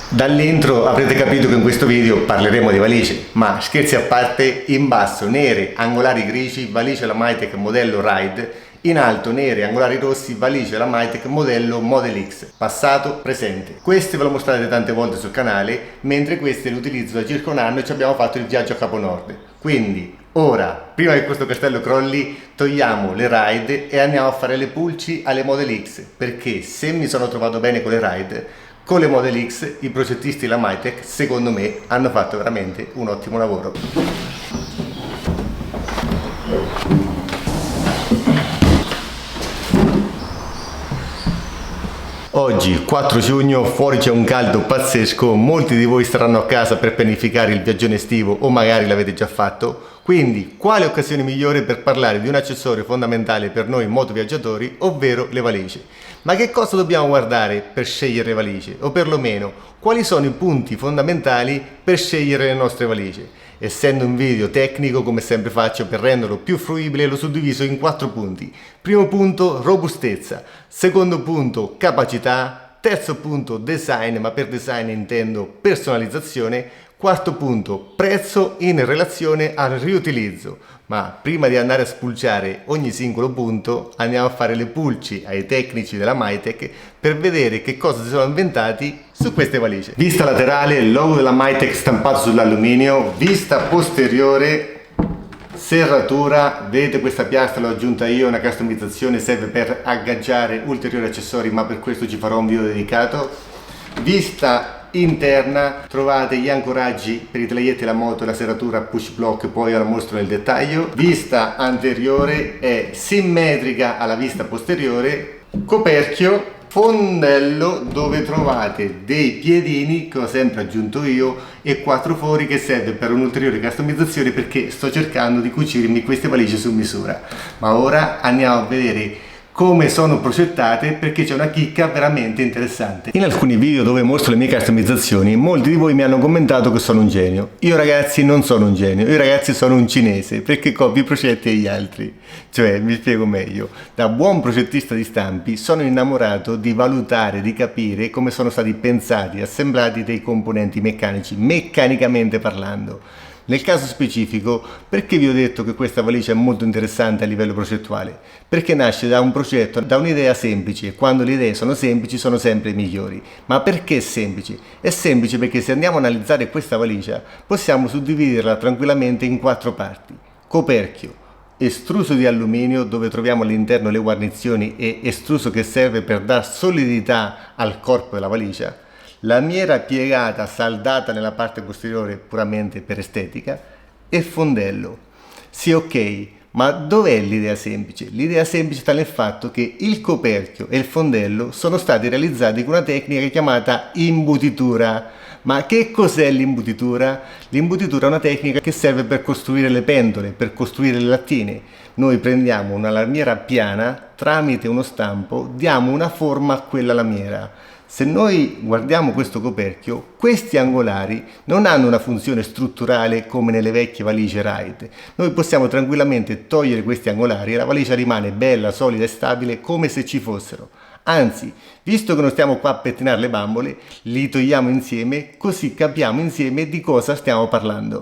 Dall'intro avrete capito che in questo video parleremo di valigie, ma scherzi a parte, in basso nere, angolari grigi, valigia Lamitec modello Ride, in alto nere, angolari rossi, valigia Lamitec modello Model X, passato, presente. Queste ve le ho mostrate tante volte sul canale, mentre queste le utilizzo da circa un anno e ci abbiamo fatto il viaggio a Capo Nord. Quindi ora, prima che questo castello crolli, togliamo le Ride e andiamo a fare le pulci alle Model X, perché se mi sono trovato bene con le Ride, con le Model X i progettisti Lamitec secondo me hanno fatto veramente un ottimo lavoro. Oggi 4 giugno, fuori c'è un caldo pazzesco, molti di voi saranno a casa per pianificare il viaggione estivo o magari l'avete già fatto, quindi quale occasione migliore per parlare di un accessorio fondamentale per noi motoviaggiatori, ovvero le valigie. Ma che cosa dobbiamo guardare per scegliere le valigie? O perlomeno, quali sono i punti fondamentali per scegliere le nostre valigie? Essendo un video tecnico, come sempre faccio, per renderlo più fruibile, l'ho suddiviso in 4 punti. Primo punto, robustezza. Secondo punto, capacità. Terzo punto, design, ma per design intendo personalizzazione. Quarto punto, prezzo in relazione al riutilizzo. Ma prima di andare a spulciare ogni singolo punto, andiamo a fare le pulci ai tecnici della Lamitec per vedere che cosa si sono inventati su queste valigie. Vista laterale, il logo della Lamitec stampato sull'alluminio. Vista posteriore, serratura. Vedete questa piastra l'ho aggiunta io, una customizzazione, serve per agganciare ulteriori accessori, ma per questo ci farò un video dedicato. Vista interna, trovate gli ancoraggi per i taglietti della moto e la serratura push block, poi ve la mostro nel dettaglio. Vista anteriore è simmetrica alla vista posteriore. Coperchio, fondello dove trovate dei piedini che ho sempre aggiunto io e 4 fori che serve per un'ulteriore customizzazione, perché sto cercando di cucirmi queste valigie su misura. Ma ora andiamo a vedere come sono progettate, perché c'è una chicca veramente interessante. In alcuni video dove mostro le mie customizzazioni, molti di voi mi hanno commentato che sono un genio. Io ragazzi non sono un genio, io ragazzi sono un cinese, perché copio i progetti degli altri. Cioè, mi spiego meglio, da buon progettista di stampi sono innamorato di valutare, di capire come sono stati pensati, assemblati dei componenti meccanici, meccanicamente parlando. Nel caso specifico, perché vi ho detto che questa valigia è molto interessante a livello progettuale? Perché nasce da un progetto, da un'idea semplice, e quando le idee sono semplici sono sempre migliori. Ma perché semplici? È semplice perché se andiamo a analizzare questa valigia possiamo suddividerla tranquillamente in 4 parti. Coperchio, estruso di alluminio dove troviamo all'interno le guarnizioni e estruso che serve per dar solidità al corpo della valigia. Lamiera piegata saldata nella parte posteriore puramente per estetica e fondello. Sì, ok, ma dov'è l'idea semplice? L'idea semplice sta nel fatto che il coperchio e il fondello sono stati realizzati con una tecnica chiamata imbutitura. Ma che cos'è l'imbutitura? L'imbutitura è una tecnica che serve per costruire le pentole, per costruire le lattine. Noi prendiamo una lamiera piana, tramite uno stampo diamo una forma a quella lamiera. Se noi guardiamo questo coperchio, questi angolari non hanno una funzione strutturale come nelle vecchie valigie Ride. Noi possiamo tranquillamente togliere questi angolari e la valigia rimane bella, solida e stabile come se ci fossero. Anzi, visto che non stiamo qua a pettinare le bambole, li togliamo insieme così capiamo insieme di cosa stiamo parlando.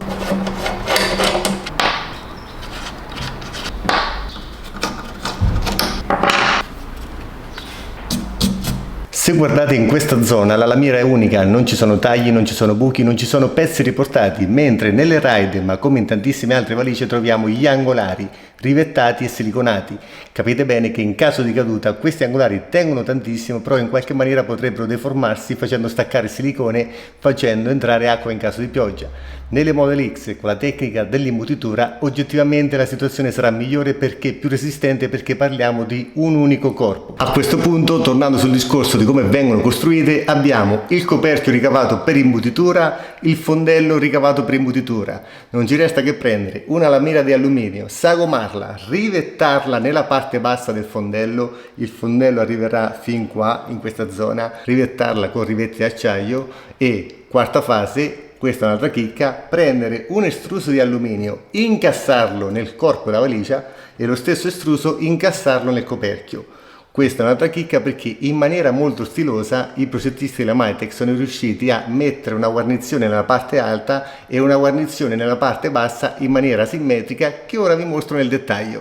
Se guardate in questa zona la lamiera è unica, non ci sono tagli, non ci sono buchi, non ci sono pezzi riportati, mentre nelle Ride, ma come in tantissime altre valigie, troviamo gli angolari rivettati e siliconati. Capite bene che in caso di caduta questi angolari tengono tantissimo, però in qualche maniera potrebbero deformarsi facendo staccare il silicone, facendo entrare acqua in caso di pioggia. Nelle Model X con la tecnica dell'imbutitura oggettivamente la situazione sarà migliore perché più resistente, perché parliamo di un unico corpo. A questo punto, tornando sul discorso di come vengono costruite, abbiamo il coperchio ricavato per imbutitura, il fondello ricavato per imbutitura. Non ci resta che prendere una lamiera di alluminio, sagomarla, rivettarla nella parte bassa del fondello, il fondello arriverà fin qua in questa zona, rivettarla con rivetti di acciaio e, quarta fase, questa è un'altra chicca, prendere un estruso di alluminio, incassarlo nel corpo della valigia e lo stesso estruso incassarlo nel coperchio. Questa è un'altra chicca perché in maniera molto stilosa i progettisti della Maitec sono riusciti a mettere una guarnizione nella parte alta e una guarnizione nella parte bassa in maniera simmetrica, che ora vi mostro nel dettaglio.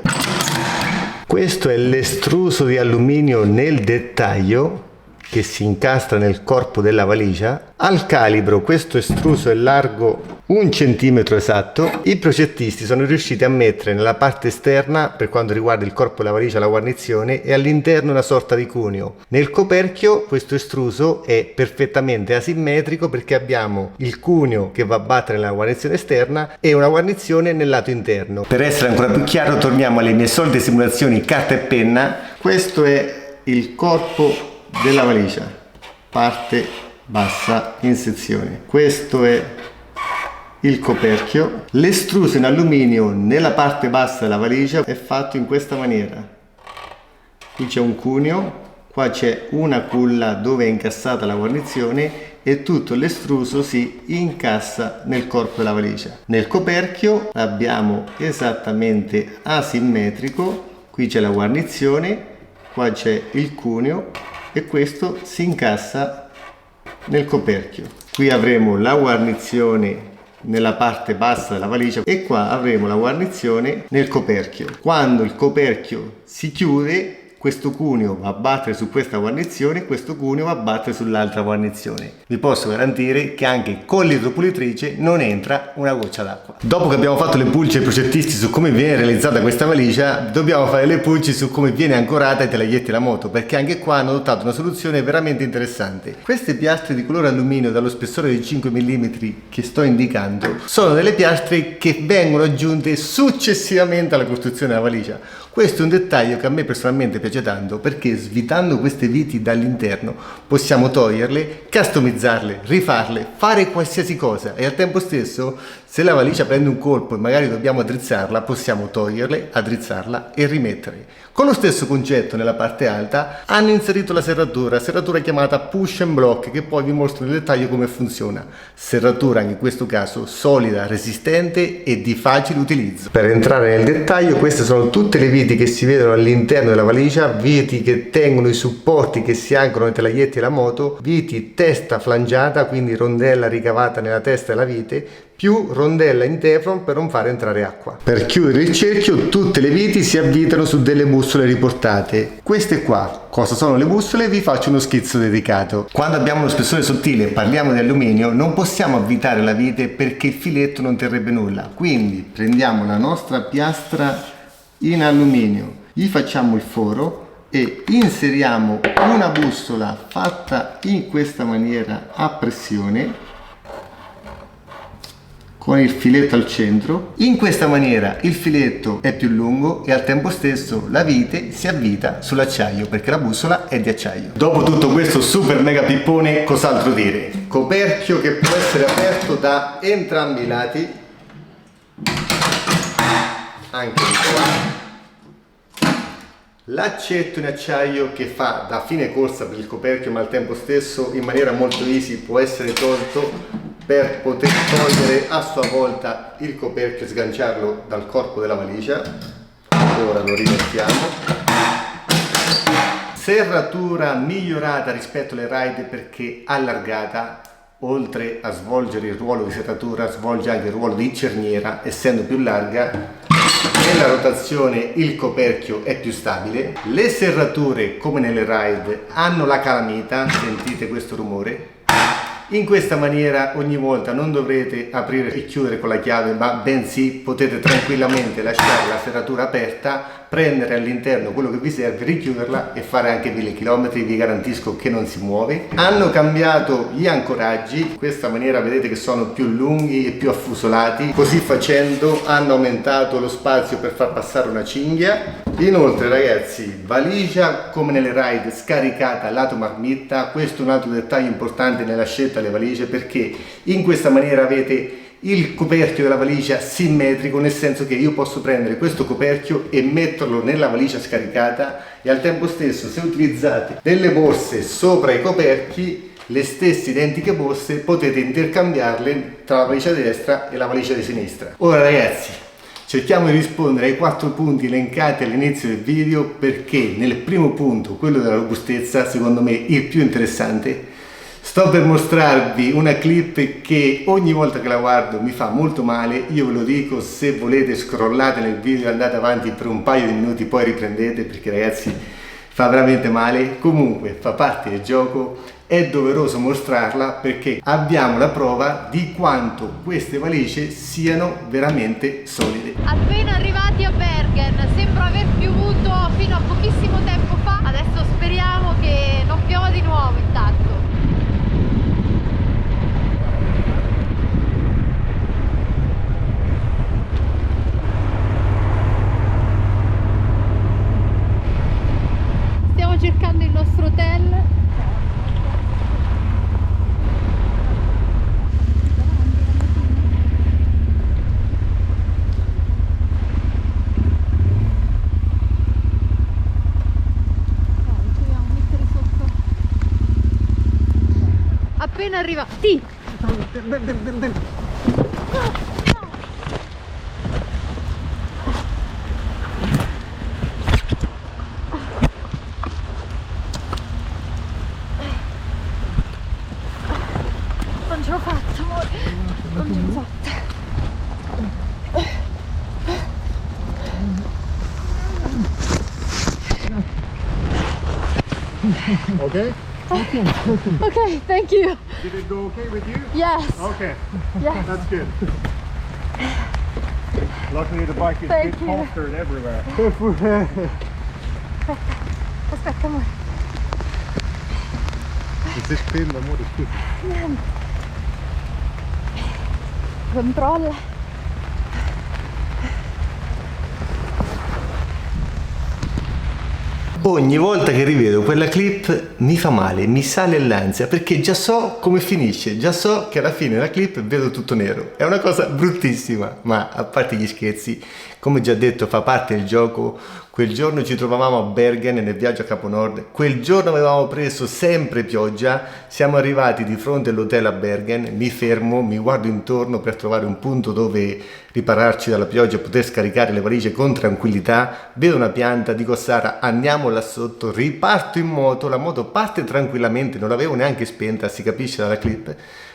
Questo è l'estruso di alluminio nel dettaglio che si incastra nel corpo della valigia. Al calibro questo estruso è largo 1 centimetro esatto. I progettisti sono riusciti a mettere nella parte esterna, per quanto riguarda il corpo della valigia, la guarnizione e all'interno una sorta di cuneo. Nel coperchio questo estruso è perfettamente asimmetrico perché abbiamo il cuneo che va a battere nella guarnizione esterna e una guarnizione nel lato interno. Per essere ancora più chiaro, torniamo alle mie solite simulazioni carta e penna. Questo è il corpo della valigia, parte bassa in sezione. Questo è il coperchio. L'estruso in alluminio nella parte bassa della valigia è fatto in questa maniera. Qui c'è un cuneo, qua c'è una culla dove è incassata la guarnizione e tutto l'estruso si incassa nel corpo della valigia. Nel coperchio abbiamo esattamente asimmetrico, qui c'è la guarnizione, qua c'è il cuneo e questo si incassa nel coperchio. Qui avremo la guarnizione nella parte bassa della valigia e qua avremo la guarnizione nel coperchio. Quando il coperchio si chiude, questo cuneo va a battere su questa guarnizione, questo cuneo va a battere sull'altra guarnizione. Vi posso garantire che anche con l'idropulitrice non entra una goccia d'acqua. Dopo che abbiamo fatto le pulci ai progettisti su come viene realizzata questa valigia, dobbiamo fare le pulci su come viene ancorata ai telaietti della moto, perché anche qua hanno adottato una soluzione veramente interessante. Queste piastre di colore alluminio dallo spessore di 5 mm che sto indicando sono delle piastre che vengono aggiunte successivamente alla costruzione della valigia. Questo è un dettaglio che a me personalmente piace tanto perché svitando queste viti dall'interno possiamo toglierle, customizzarle, rifarle, fare qualsiasi cosa e al tempo stesso se la valigia prende un colpo e magari dobbiamo addrizzarla possiamo toglierle, addrizzarla e rimettere. Con lo stesso concetto nella parte alta hanno inserito la serratura chiamata push and block che poi vi mostro nel dettaglio come funziona. Serratura anche in questo caso solida, resistente e di facile utilizzo. Per entrare nel dettaglio, queste sono tutte le viti che si vedono all'interno della valigia, viti che tengono i supporti che si ancorano ai telaietti della moto, viti testa flangiata, quindi rondella ricavata nella testa della vite, più rondella in teflon per non far entrare acqua. Per chiudere il cerchio tutte le viti si avvitano su delle bussole riportate. Queste qua, cosa sono le bussole? Vi faccio uno schizzo dedicato. Quando abbiamo uno spessore sottile e parliamo di alluminio non possiamo avvitare la vite perché il filetto non terrebbe nulla. Quindi prendiamo la nostra piastra in alluminio, gli facciamo il foro e inseriamo una bussola fatta in questa maniera a pressione con il filetto al centro. In questa maniera il filetto è più lungo e al tempo stesso la vite si avvita sull'acciaio perché la bussola è di acciaio. Dopo tutto questo super mega pippone, cos'altro dire? Coperchio che può essere aperto da entrambi i lati, anche di qua. L'accetto in acciaio che fa da fine corsa per il coperchio ma al tempo stesso in maniera molto easy può essere tolto per poter togliere a sua volta il coperchio e sganciarlo dal corpo della valigia. Ora lo rimettiamo. Serratura migliorata rispetto alle ride perché allargata, oltre a svolgere il ruolo di serratura svolge anche il ruolo di cerniera essendo più larga. Nella rotazione il coperchio è più stabile. Le serrature come nelle ride hanno la calamita, sentite questo rumore. In questa maniera ogni volta non dovrete aprire e chiudere con la chiave, ma bensì potete tranquillamente lasciare la serratura aperta, prendere all'interno quello che vi serve, richiuderla e fare anche 1000 km, vi garantisco che non si muove. Hanno cambiato gli ancoraggi, in questa maniera vedete che sono più lunghi e più affusolati, così facendo hanno aumentato lo spazio per far passare una cinghia. Inoltre ragazzi, valigia come nelle ride scaricata lato marmitta, questo è un altro dettaglio importante nella scelta delle valigie perché in questa maniera avete il coperchio della valigia simmetrico, nel senso che io posso prendere questo coperchio e metterlo nella valigia scaricata e al tempo stesso se utilizzate delle borse sopra i coperchi, le stesse identiche borse potete intercambiarle tra la valigia destra e la valigia di sinistra. Ora ragazzi, Cerchiamo di rispondere ai 4 punti elencati all'inizio del video, perché nel primo punto, quello della robustezza, secondo me il più interessante, sto per mostrarvi una clip che ogni volta che la guardo mi fa molto male. Io ve lo dico, se volete scrollate nel video, andate avanti per un paio di minuti, poi riprendete, perché ragazzi fa veramente male. Comunque fa parte del gioco, è doveroso mostrarla perché abbiamo la prova di quanto queste valigie siano veramente solide. Appena arrivati a Bergen, sembra aver piovuto fino a pochissimo tempo fa, adesso speriamo che non piova di nuovo intanto. Stiamo cercando il nostro hotel. Appena arrivati. Non ce l'ho fatta, amore. Non ce l'ho fatta. Okay? Okay, thank you. Did it go okay with you? Yes. Okay, Yes. that's good. Luckily the bike is a Thank bit you. softer everywhere. Aspetta, amore. Het is pin, dan moet het goed. Controlla. Ogni volta che rivedo quella clip mi fa male, mi sale l'ansia, perché già so come finisce, già so che alla fine della clip vedo tutto nero. È una cosa bruttissima, ma a parte gli scherzi, come già detto, fa parte del gioco. Quel giorno ci trovavamo a Bergen nel viaggio a Capo Nord, quel giorno avevamo preso sempre pioggia, siamo arrivati di fronte all'hotel a Bergen, mi fermo, mi guardo intorno per trovare un punto dove ripararci dalla pioggia e poter scaricare le valigie con tranquillità, vedo una pianta, dico a Sara andiamo là sotto, riparto in moto, la moto parte tranquillamente, non l'avevo neanche spenta, si capisce dalla clip.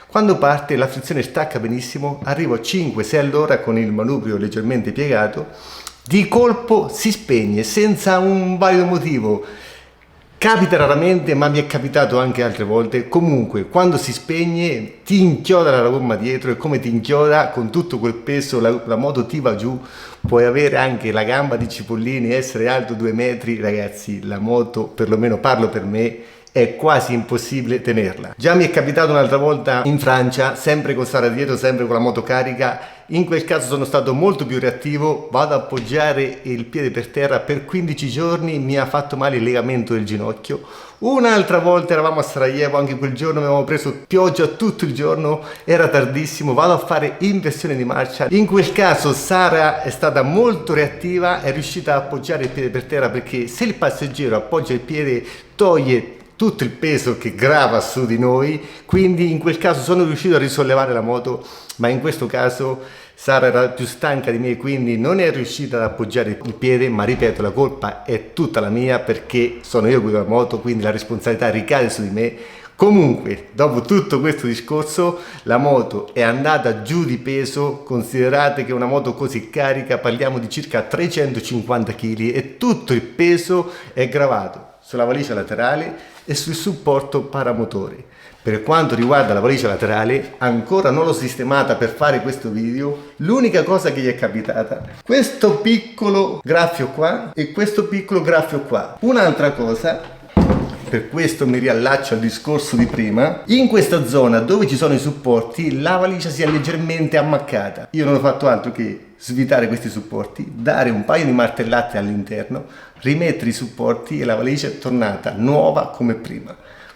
Quando parte la frizione stacca benissimo, arrivo a 5-6 all'ora con il manubrio leggermente piegato, di colpo si spegne senza un valido motivo. Capita raramente, ma mi è capitato anche altre volte. Comunque, quando si spegne, ti inchioda la gomma dietro e come ti inchioda con tutto quel peso, la moto ti va giù. Puoi avere anche la gamba di Cipollini, essere alto 2 metri, ragazzi, la moto, perlomeno parlo per me, è quasi impossibile tenerla. Già mi è capitato un'altra volta in Francia, sempre con Sara dietro, sempre con la moto carica. In quel caso sono stato molto più reattivo, vado ad appoggiare il piede per terra, per 15 giorni mi ha fatto male il legamento del ginocchio. Un'altra volta eravamo a Sarajevo, anche quel giorno avevamo preso pioggia tutto il giorno, era tardissimo, vado a fare inversione di marcia. In quel caso Sara è stata molto reattiva, è riuscita a appoggiare il piede per terra, perché se il passeggero appoggia il piede toglie tutto il peso che grava su di noi, quindi in quel caso sono riuscito a risollevare la moto, ma in questo caso Sara era più stanca di me, quindi non è riuscita ad appoggiare il piede, ma ripeto, la colpa è tutta la mia perché sono io che guido la moto, quindi la responsabilità ricade su di me. Comunque, dopo tutto questo discorso, la moto è andata giù di peso. Considerate che una moto così carica, parliamo di circa 350 kg e tutto il peso è gravato sulla valigia laterale e sul supporto paramotore. Per quanto riguarda la valigia laterale, ancora non l'ho sistemata per fare questo video. L'unica cosa che gli è capitata, questo piccolo graffio qua e questo piccolo graffio qua. Un'altra cosa, per questo mi riallaccio al discorso di prima, in questa zona dove ci sono i supporti la valigia si è leggermente ammaccata. Io non ho fatto altro che svitare questi supporti, dare un paio di martellate all'interno, rimettere i supporti e la valigia è tornata nuova come prima.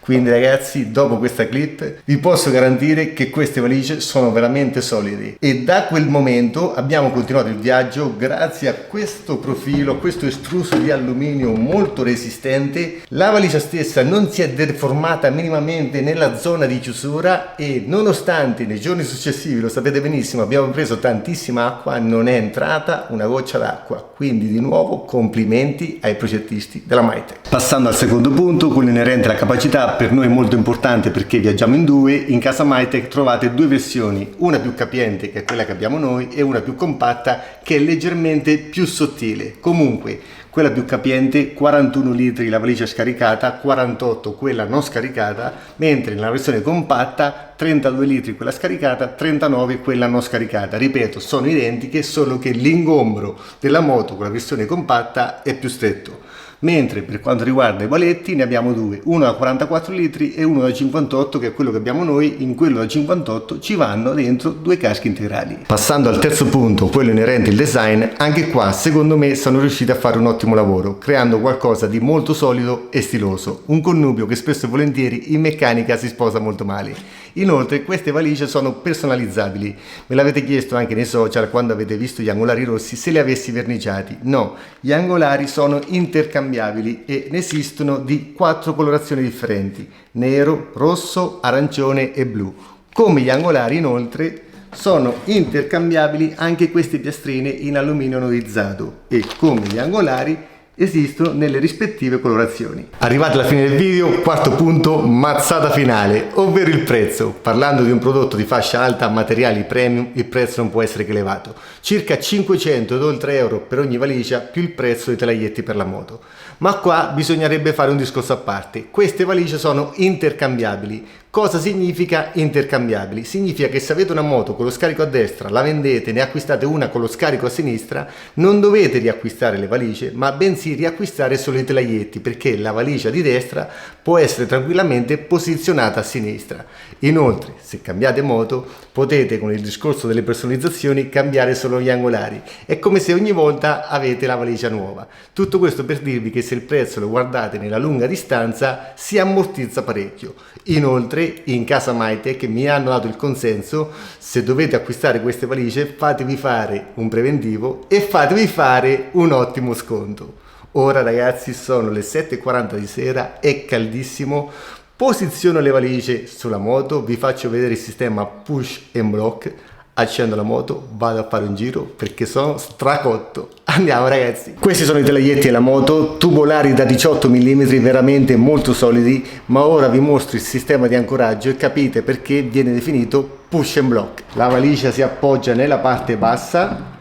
Quindi ragazzi, dopo questa clip vi posso garantire che queste valigie sono veramente solide, e da quel momento abbiamo continuato il viaggio grazie a questo profilo, questo estruso di alluminio molto resistente. La valigia stessa non si è deformata minimamente nella zona di chiusura, e nonostante nei giorni successivi, lo sapete benissimo, abbiamo preso tantissima acqua, non è entrata una goccia d'acqua. Quindi di nuovo complimenti ai progettisti della Maitec. Passando al secondo punto, quello inerente alla capacità, per noi è molto importante perché viaggiamo in due. In casa Maitec trovate due versioni, una più capiente che è quella che abbiamo noi e una più compatta che è leggermente più sottile. Comunque quella più capiente 41 litri la valigia scaricata, 48 quella non scaricata, mentre nella versione compatta 32 litri quella scaricata, 39 quella non scaricata. Ripeto, sono identiche, solo che l'ingombro della moto con la versione compatta è più stretto. Mentre per quanto riguarda i paletti ne abbiamo due, uno da 44 litri e uno da 58 che è quello che abbiamo noi. In quello da 58 ci vanno dentro due caschi integrali. Passando al terzo punto, quello inerente al design, anche qua secondo me sono riusciti a fare un ottimo lavoro, creando qualcosa di molto solido e stiloso, un connubio che spesso e volentieri in meccanica si sposa molto male. Inoltre queste valigie sono personalizzabili, me l'avete chiesto anche nei social quando avete visto gli angolari rossi se li avessi verniciati. No, gli angolari sono intercambiabili e ne esistono di 4 colorazioni differenti: nero, rosso, arancione e blu. Come gli angolari inoltre sono intercambiabili anche queste piastrine in alluminio anodizzato, e come gli angolari esistono nelle rispettive colorazioni. Arrivati alla fine del video, quarto punto, mazzata finale, ovvero il prezzo. Parlando di un prodotto di fascia alta a materiali premium, il prezzo non può essere che elevato, circa 500 ed oltre euro per ogni valigia, più il prezzo dei telaietti per la moto. Ma qua bisognerebbe fare un discorso a parte. Queste valigie sono intercambiabili. Cosa significa intercambiabili? Significa che se avete una moto con lo scarico a destra, la vendete, ne acquistate una con lo scarico a sinistra, non dovete riacquistare le valigie, ma bensì riacquistare solo i telaietti, perché la valigia di destra può essere tranquillamente posizionata a sinistra. Inoltre, se cambiate moto, potete con il discorso delle personalizzazioni cambiare solo gli angolari. È come se ogni volta avete la valigia nuova. Tutto questo per dirvi che se il prezzo lo guardate nella lunga distanza si ammortizza parecchio. Inoltre in casa Maitec mi hanno dato il consenso: se dovete acquistare queste valigie fatevi fare un preventivo e fatevi fare un ottimo sconto. Ora ragazzi sono le 7:40 di sera, è caldissimo, posiziono le valigie sulla moto, vi faccio vedere il sistema push and block, accendo la moto, vado a fare un giro perché sono stracotto. Andiamo ragazzi. Questi sono i telaietti della moto, tubolari da 18 mm, veramente molto solidi, ma ora vi mostro il sistema di ancoraggio e capite perché viene definito push and block. La valigia si appoggia nella parte bassa,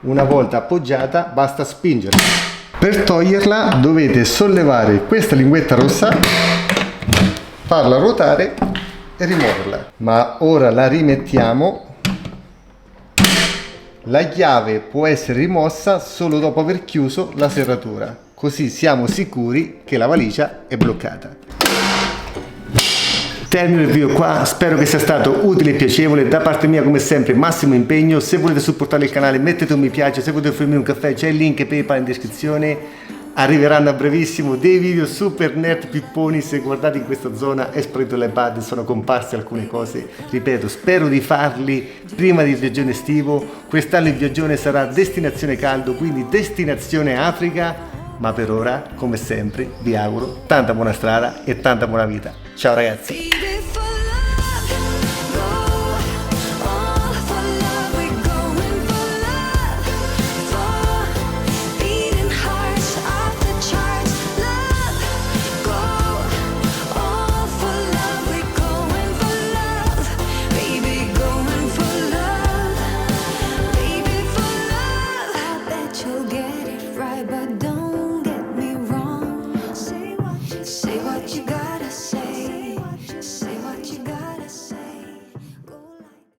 una volta appoggiata basta spingerla. Per toglierla dovete sollevare questa linguetta rossa, farla ruotare e rimuoverla. Ma ora la rimettiamo. La chiave può essere rimossa solo dopo aver chiuso la serratura, così siamo sicuri che la valigia è bloccata. Termino il video qua, spero che sia stato utile e piacevole. Da parte mia come sempre massimo impegno. Se volete supportare il canale mettete un mi piace, se volete offrirmi un caffè c'è il link PayPal in descrizione. Arriveranno a brevissimo dei video super nerd pipponi. Se guardate in questa zona è sparito l'iPad, sono comparse alcune cose, ripeto, spero di farli prima del viaggione estivo. Quest'anno il viaggione sarà destinazione caldo, quindi destinazione Africa, ma per ora come sempre vi auguro tanta buona strada e tanta buona vita. Ciao ragazzi. But don't get me wrong. Say what you got.